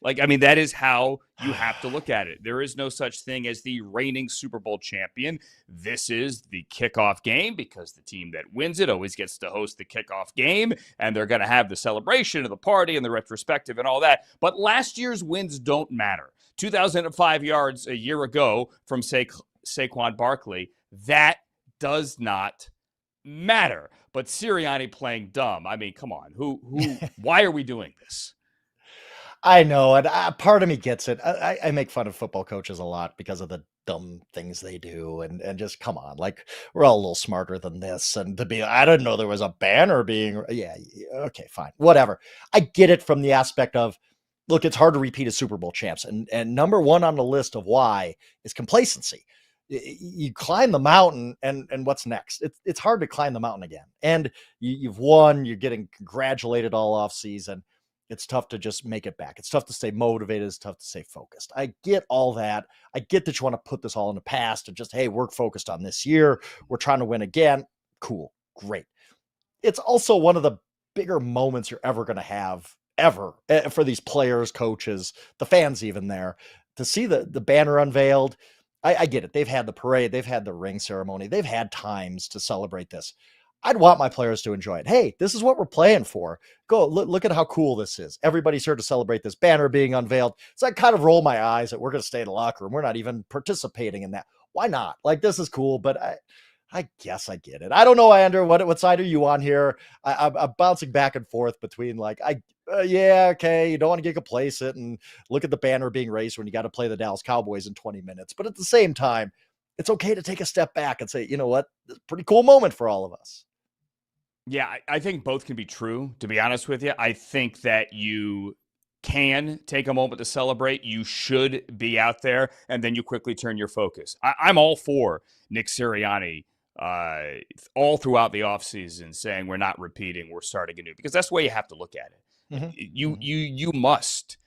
Like, I mean, that is how you have to look at it. There is no such thing as the reigning Super Bowl champion. This is the kickoff game because the team that wins it always gets to host the kickoff game, and they're going to have the celebration and the party and the retrospective and all that. But last year's wins don't matter. 2,005 yards a year ago from Saquon Barkley, that does not matter. But Sirianni playing dumb. I mean, come on. Why are we doing this? I know, and part of me gets it. I make fun of football coaches a lot because of the dumb things they do, and just come on, like, we're all a little smarter than this. And to be, I didn't know there was a banner being, yeah, okay, fine, whatever. I get it from the aspect of, look, it's hard to repeat as Super Bowl champs, and number one on the list of why is complacency. You climb the mountain, and what's next? It's hard to climb the mountain again, and you've won. You're getting congratulated all off season. It's tough to just make it back. It's tough to stay motivated. It's tough to stay focused. I get all that. I get that you want to put this all in the past and just, hey, we're focused on this year. We're trying to win again. Cool. Great. It's also one of the bigger moments you're ever going to have ever for these players, coaches, the fans, even there, to see the banner unveiled. I get it. They've had the parade. They've had the ring ceremony. They've had times to celebrate this. I'd want my players to enjoy it. Hey, this is what we're playing for. Go look at how cool this is. Everybody's here to celebrate this banner being unveiled. So I kind of roll my eyes that we're going to stay in the locker room. We're not even participating in that. Why not? Like, this is cool, but I guess I get it. I don't know, Andrew, what side are you on here? I'm bouncing back and forth between, like, yeah, okay, you don't want to get complacent and look at the banner being raised when you got to play the Dallas Cowboys in 20 minutes. But at the same time, it's okay to take a step back and say, you know what? This is a pretty cool moment for all of us. Yeah, I think both can be true, to be honest with you. I think that you can take a moment to celebrate. You should be out there, and then you quickly turn your focus. I'm all for Nick Sirianni all throughout the offseason saying we're not repeating, we're starting anew, because that's the way you have to look at it. Mm-hmm. You must.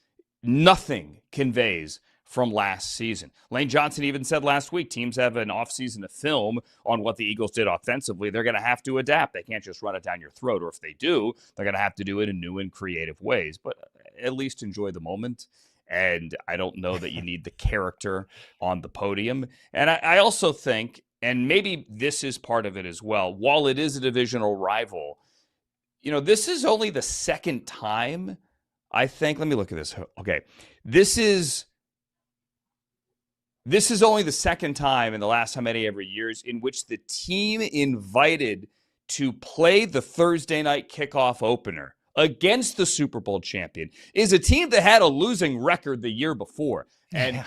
Nothing conveys from last season. Lane Johnson even said last week, teams have an offseason to film on what the Eagles did offensively. They're going to have to adapt. They can't just run it down your throat, or if they do, they're going to have to do it in new and creative ways. But at least enjoy the moment. And I don't know that you need the character on the podium. And I also think, and maybe this is part of it as well, while it is a divisional rival, this is only the second time, I think. Let me look at this. Okay. This is only the second time in the last how many ever years in which the team invited to play the Thursday night kickoff opener against the Super Bowl champion is a team that had a losing record the year before. And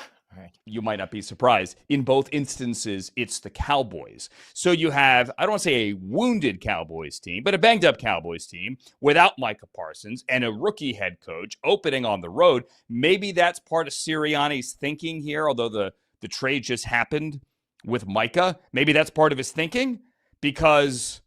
you might not be surprised, in both instances, it's the Cowboys. So you have, I don't want to say a wounded Cowboys team, but a banged up Cowboys team without Micah Parsons and a rookie head coach opening on the road. Maybe that's part of Sirianni's thinking here, although the trade just happened with Micah. Maybe that's part of his thinking, because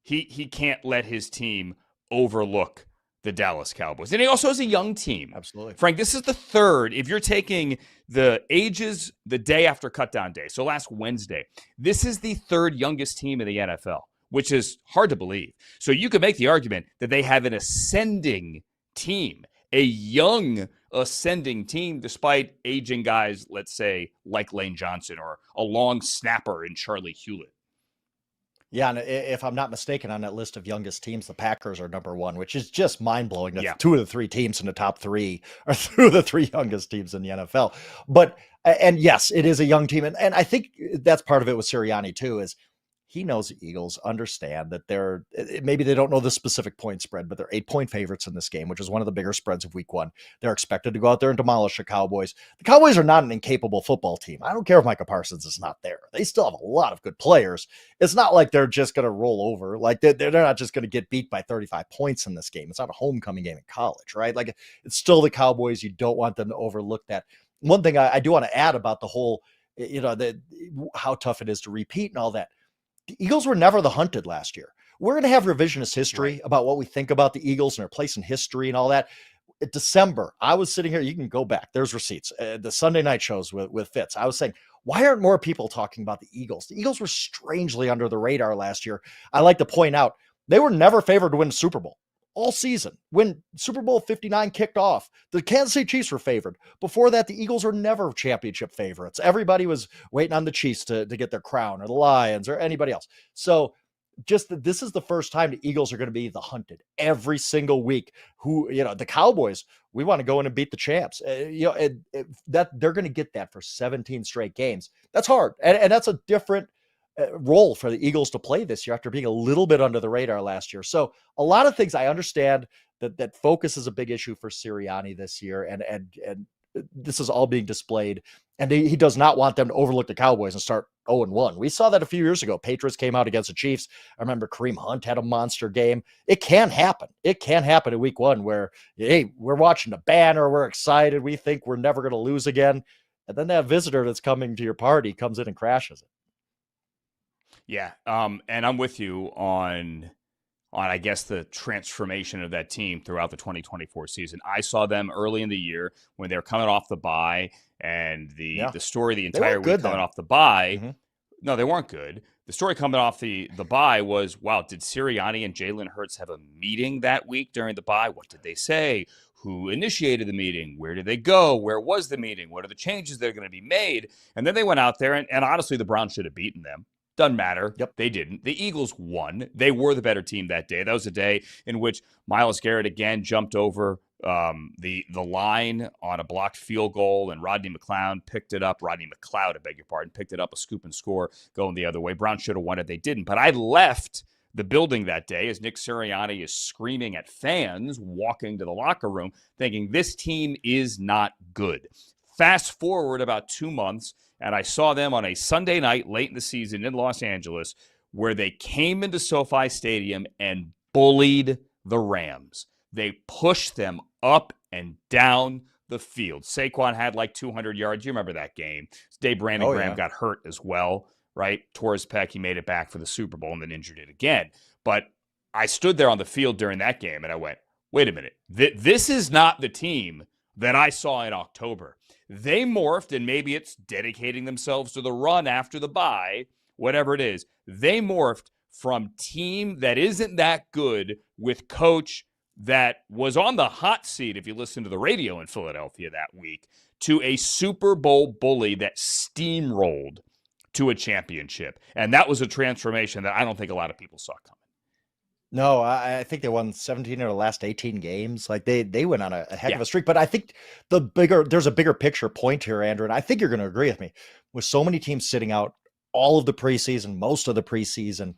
he can't let his team overlook the Dallas Cowboys. And he also has a young team. Absolutely. Frank, this is the third. If you're taking the ages the day after cutdown day, so last Wednesday, this is the third youngest team in the NFL, which is hard to believe. So you could make the argument that they have an ascending team, a young ascending team, despite aging guys, let's say, like Lane Johnson or a long snapper in Charlie Hewlett. Yeah, and if I'm not mistaken, on that list of youngest teams, the Packers are number one, which is just mind-blowing that two of the three teams in the top three are through the three youngest teams in the NFL. But, and yes, it is a young team. And I think that's part of it with Sirianni too, is he knows the Eagles understand that maybe they don't know the specific point spread, but they're 8-point favorites in this game, which is one of the bigger spreads of week one. They're expected to go out there and demolish the Cowboys. The Cowboys are not an incapable football team. I don't care if Micah Parsons is not there. They still have a lot of good players. It's not like they're just going to roll over. Like they're not just going to get beat by 35 points in this game. It's not a homecoming game in college, right? Like, it's still the Cowboys. You don't want them to overlook that. One thing I do want to add about the whole, how tough it is to repeat and all that. The Eagles were never the hunted last year. We're going to have revisionist history about what we think about the Eagles and their place in history and all that. In December, I was sitting here. You can go back. There's receipts. The Sunday night shows with Fitz. I was saying, why aren't more people talking about the Eagles? The Eagles were strangely under the radar last year. I like to point out, they were never favored to win the Super Bowl. all season. When Super Bowl 59 kicked off, the Kansas City Chiefs were favored. Before that, the Eagles were never championship favorites. Everybody was waiting on the Chiefs to get their crown, or the Lions, or anybody else. So this is the first time the Eagles are going to be the hunted every single week. The Cowboys, we want to go in and beat the champs. That they're going to get that for 17 straight games. That's hard. And that's a different role for the Eagles to play this year after being a little bit under the radar last year. So a lot of things, I understand that focus is a big issue for Sirianni this year. And this is all being displayed. And he does not want them to overlook the Cowboys and start 0-1. We saw that a few years ago. Patriots came out against the Chiefs. I remember Kareem Hunt had a monster game. It can happen. It can happen in week one where, hey, we're watching the banner. We're excited. We think we're never going to lose again. And then that visitor that's coming to your party comes in and crashes it. Yeah. And I'm with you on I guess the transformation of that team throughout the 2024 season. I saw them early in the year when they were coming off the bye, and the story the entire week coming off the bye. Mm-hmm. No, they weren't good. The story coming off the bye was, wow, did Sirianni and Jalen Hurts have a meeting that week during the bye? What did they say? Who initiated the meeting? Where did they go? Where was the meeting? What are the changes that are going to be made? And then they went out there, and honestly, the Browns should have beaten them. Doesn't matter. Yep. They didn't. The Eagles won. They were the better team that day. That was a day in which Myles Garrett again jumped over the line on a blocked field goal, and Rodney McLeod, picked it up, a scoop and score going the other way. Browns should have won it. They didn't. But I left the building that day as Nick Sirianni is screaming at fans walking to the locker room, thinking this team is not good. Fast forward about 2 months, and I saw them on a Sunday night late in the season in Los Angeles, where they came into SoFi Stadium and bullied the Rams. They pushed them up and down the field. Saquon had like 200 yards. You remember that game. Dave Brandon Graham got hurt as well, right? Tore his pec. He made it back for the Super Bowl and then injured it again. But I stood there on the field during that game, and I went, wait a minute. This is not the team that I saw in October. They morphed, and maybe it's dedicating themselves to the run after the bye, whatever it is. They morphed from team that isn't that good with coach that was on the hot seat, if you listen to the radio in Philadelphia that week, to a Super Bowl bully that steamrolled to a championship. And that was a transformation that I don't think a lot of people saw coming. No, I think they won 17 of the last 18 games. Like they went on a heck of a streak. But I think there's a bigger picture point here, Andrew, and I think you're going to agree with me. With so many teams sitting out all of the preseason, most of the preseason,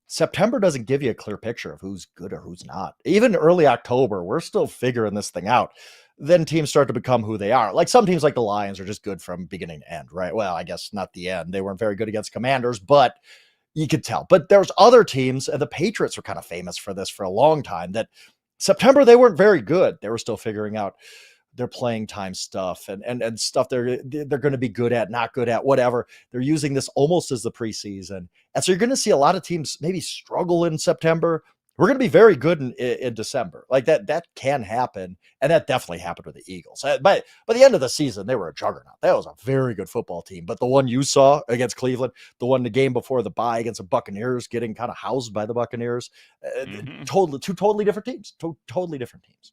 September doesn't give you a clear picture of who's good or who's not. Even early October, we're still figuring this thing out. Then teams start to become who they are. Like some teams like the Lions are just good from beginning to end, right? Well, I guess not the end. They weren't very good against Commanders, but you could tell. But there's other teams, and the Patriots were kind of famous for this for a long time, that September they weren't very good. They were still figuring out their playing time stuff and stuff they're going to be good at, not good at, whatever. They're using this almost as the preseason. And so you're going to see a lot of teams maybe struggle in September. We're going to be very good in December. Like that can happen. And that definitely happened with the Eagles. But by the end of the season, they were a juggernaut. That was a very good football team. But the one you saw against Cleveland, the one the game before the bye against the Buccaneers, getting kind of housed by the Buccaneers, two totally different teams. Totally different teams.